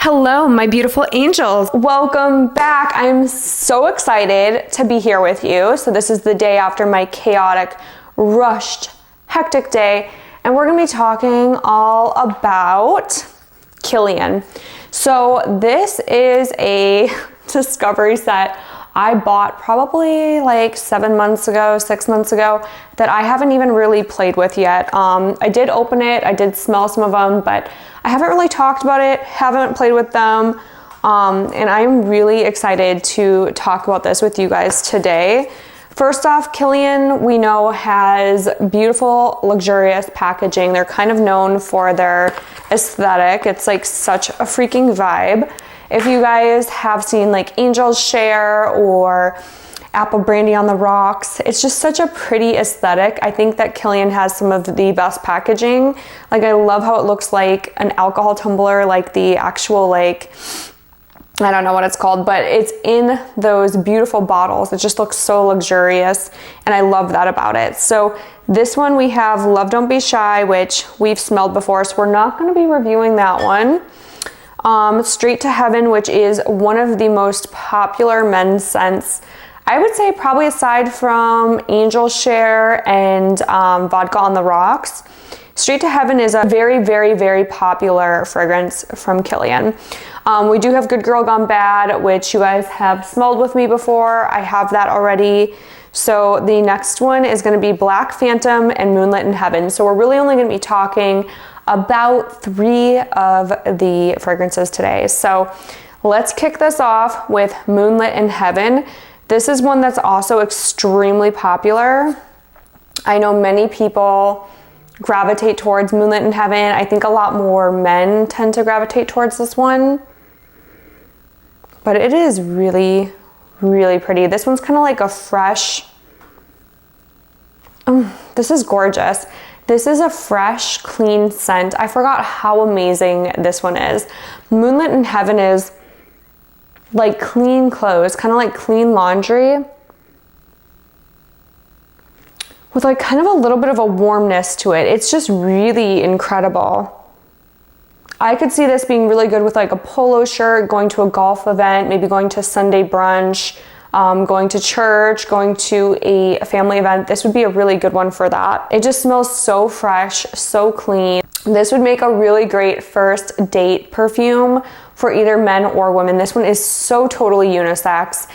Hello, my beautiful angels. Welcome back. I'm so excited to be here with you. So this is the day after my chaotic, rushed, hectic day, and we're gonna be talking all about Kilian. So this is a discovery set I bought probably like 7 months ago, 6 months ago, that I haven't even really played with yet. I did open it, I did smell some of them, but I haven't really talked about it, haven't played with them, and I'm really excited to talk about this with you guys today. First off, Kilian, we know, has beautiful, luxurious packaging. They're kind of known for their aesthetic. It's like such a freaking vibe. If you guys have seen like Angel's Share or Apple Brandy on the Rocks, it's just such a pretty aesthetic. I think that Kilian has some of the best packaging. Like, I love how it looks like an alcohol tumbler, like the actual, like, I don't know what it's called, but it's in those beautiful bottles. It just looks so luxurious, and I love that about it. So this one we have Love Don't Be Shy, which we've smelled before, so we're not going to be reviewing that one. Straight to Heaven, which is one of the most popular men's scents, I would say, probably aside from Angel's Share and Vodka on the Rocks. Straight to Heaven is a very, very, very popular fragrance from Kilian. We do have Good Girl Gone Bad, which you guys have smelled with me before. I have that already. So the next one is going to be Black Phantom and Moonlit in Heaven. So we're really only going to be talking about 3 of the fragrances today. So let's kick this off with Moonlit in Heaven. This is one that's also extremely popular. I know many people gravitate towards Moonlit in Heaven. I think a lot more men tend to gravitate towards this one. But it is really, really pretty. This one's kind of like a fresh, this is gorgeous. This is a fresh, clean scent. I forgot how amazing this one is. Moonlit in Heaven is like clean clothes, kind of like clean laundry, with like kind of a little bit of a warmness to it. It's just really incredible. I could see this being really good with like a polo shirt, going to a golf event, maybe going to Sunday brunch, going to church, going to a family event. This would be a really good one for that. It just smells so fresh, so clean. This would make a really great first date perfume for either men or women. This one is so totally unisex.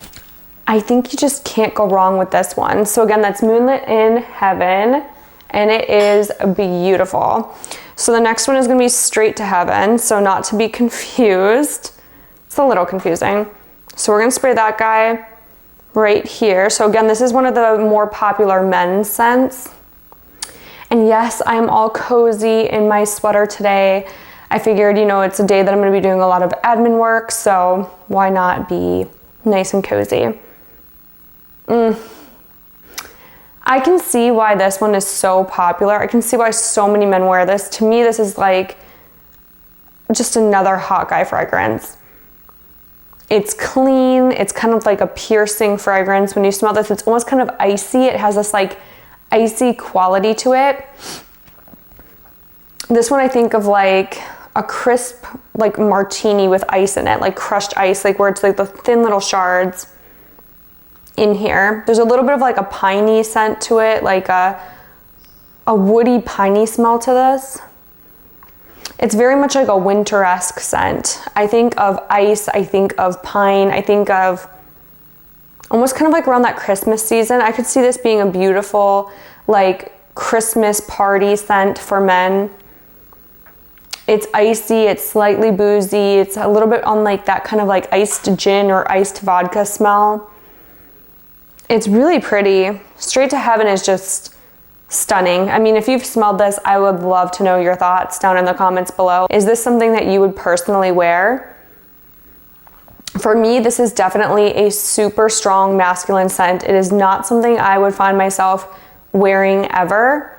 I think you just can't go wrong with this one. So again, that's Moonlit in Heaven, and it is beautiful. So the next one is going to be Straight to Heaven. So not to be confused. It's a little confusing. So we're going to spray that guy right here. So again, this is one of the more popular men's scents. And yes, I'm all cozy in my sweater today. I figured, you know, it's a day that I'm going to be doing a lot of admin work, so why not be nice and cozy? I can see why this one is so popular. I can see why so many men wear this. To me, this is like just another hot guy fragrance. It's clean. It's kind of like a piercing fragrance. When you smell this, it's almost kind of icy. It has this like icy quality to it. This one I think of like a crisp like martini with ice in it, like crushed ice, like where it's like the thin little shards in here. There's a little bit of like a piney scent to it, like a woody piney smell to this. It's very much like a winter-esque scent. I think of ice, I think of pine, I think of almost kind of like around that Christmas season. I could see this being a beautiful like Christmas party scent for men. It's icy, it's slightly boozy, it's a little bit on like that kind of like iced gin or iced vodka smell. It's really pretty. Straight to Heaven is just stunning. I mean, if you've smelled this, I would love to know your thoughts down in the comments below. Is this something that you would personally wear? For me, this is definitely a super strong masculine scent. It is not something I would find myself wearing ever.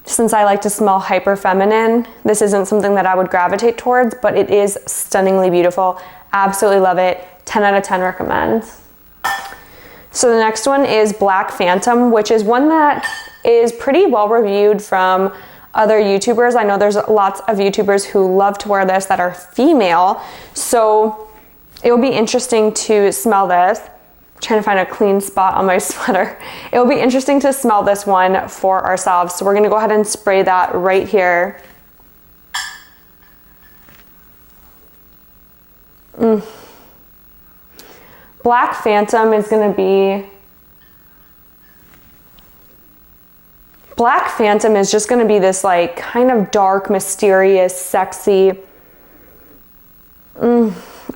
Since I like to smell hyper feminine, this isn't something that I would gravitate towards, but it is stunningly beautiful. Absolutely love it. 10 out of 10 recommend. So the next one is Black Phantom, which is one that is pretty well reviewed from other YouTubers. I know there's lots of YouTubers who love to wear this that are female. So it will be interesting to smell this. I'm trying to find a clean spot on my sweater. It will be interesting to smell this one for ourselves. So we're gonna go ahead and spray that right here. Black Phantom is gonna be, Black Phantom is just gonna be this like kind of dark, mysterious, sexy,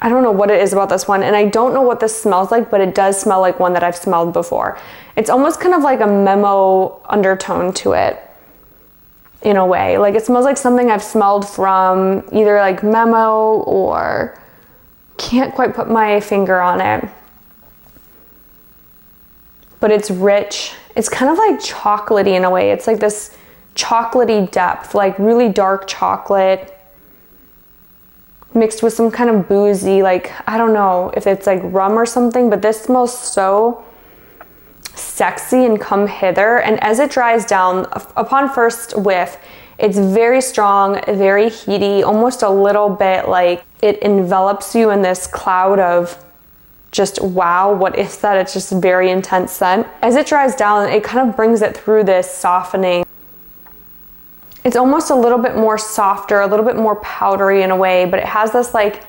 I don't know what it is about this one, and I don't know what this smells like, but it does smell like one that I've smelled before. It's almost kind of like a memo undertone to it in a way. Like it smells like something I've smelled from either like Memo, or can't quite put my finger on it. But it's rich. It's kind of like chocolatey in a way. It's like this chocolatey depth, like really dark chocolate mixed with some kind of boozy, like, I don't know if it's like rum or something, but this smells so sexy and come hither. And as it dries down, upon first whiff, it's very strong, very heaty, almost a little bit like it envelops you in this cloud of just, wow, what is that? It's just very intense scent. As it dries down, it kind of brings it through this softening. It's almost a little bit more softer, a little bit more powdery in a way, but it has this like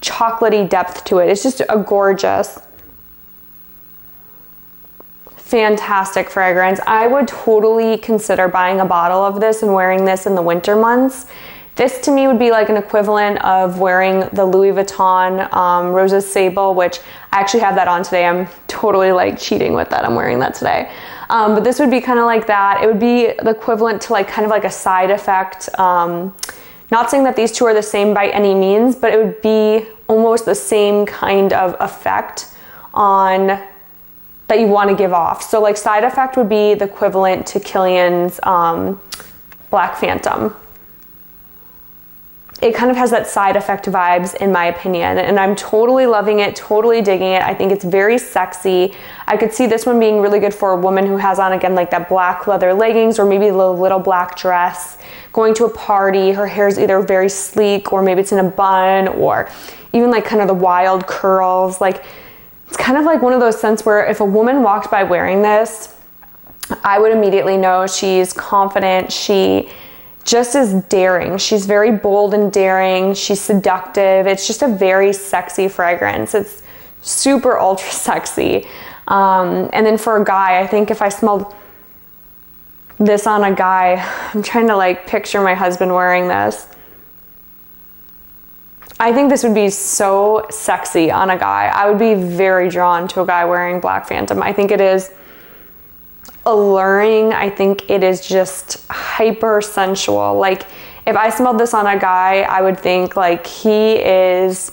chocolatey depth to it. It's just a gorgeous, fantastic fragrance. I would totally consider buying a bottle of this and wearing this in the winter months. This to me would be like an equivalent of wearing the Louis Vuitton Roses Sable, which I actually have that on today. I'm totally like cheating with that. I'm wearing that today. But this would be kind of like that. It would be the equivalent to like kind of like a side effect. Not saying that these two are the same by any means, but it would be almost the same kind of effect on that you want to give off. So like side effect would be the equivalent to Kilian's Black Phantom. It kind of has that side effect vibes in my opinion, and I'm totally loving it, totally digging it. I think it's very sexy. I could see this one being really good for a woman who has on, again, like that black leather leggings or maybe a little black dress, going to a party. Her hair's either very sleek or maybe it's in a bun, or even like kind of the wild curls. Like it's kind of like one of those scents where if a woman walked by wearing this, I would immediately know she's confident, she just is daring. She's very bold and daring. She's seductive. It's just a very sexy fragrance. It's super ultra sexy. And then for a guy, I think if I smelled this on a guy, I'm trying to like picture my husband wearing this. I think this would be so sexy on a guy. I would be very drawn to a guy wearing Black Phantom. I think it is alluring. I think it is just hyper sensual. Like if I smelled this on a guy, I would think like he is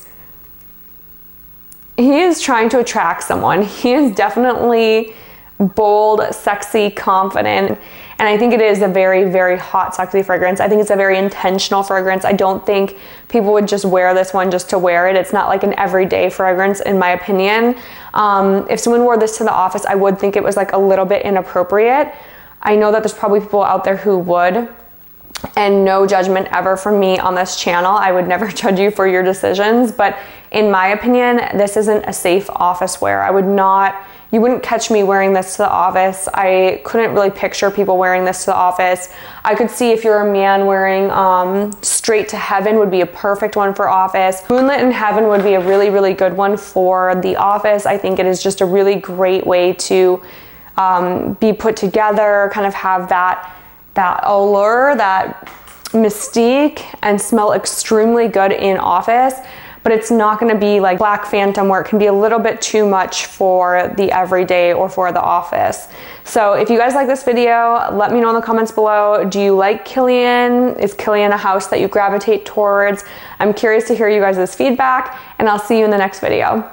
trying to attract someone. He is definitely bold, sexy, confident. And I think it is a very, very hot, sexy fragrance. I think it's a very intentional fragrance. I don't think people would just wear this one just to wear it. It's not like an everyday fragrance, in my opinion. If someone wore this to the office, I would think it was like a little bit inappropriate. I know that there's probably people out there who would, and no judgment ever from me on this channel. I would never judge you for your decisions, but in my opinion, this isn't a safe office wear. You wouldn't catch me wearing this to the office. I couldn't really picture people wearing this to the office. I could see if you're a man wearing Straight to Heaven would be a perfect one for office. Moonlit in Heaven would be a really, really good one for the office. I think it is just a really great way to be put together, kind of have that allure, that mystique, and smell extremely good in office. But it's not going to be like Black Phantom where it can be a little bit too much for the everyday or for the office. So if you guys like this video, let me know in the comments below. Do you like Kilian? Is Kilian a house that you gravitate towards? I'm curious to hear you guys' feedback, and I'll see you in the next video.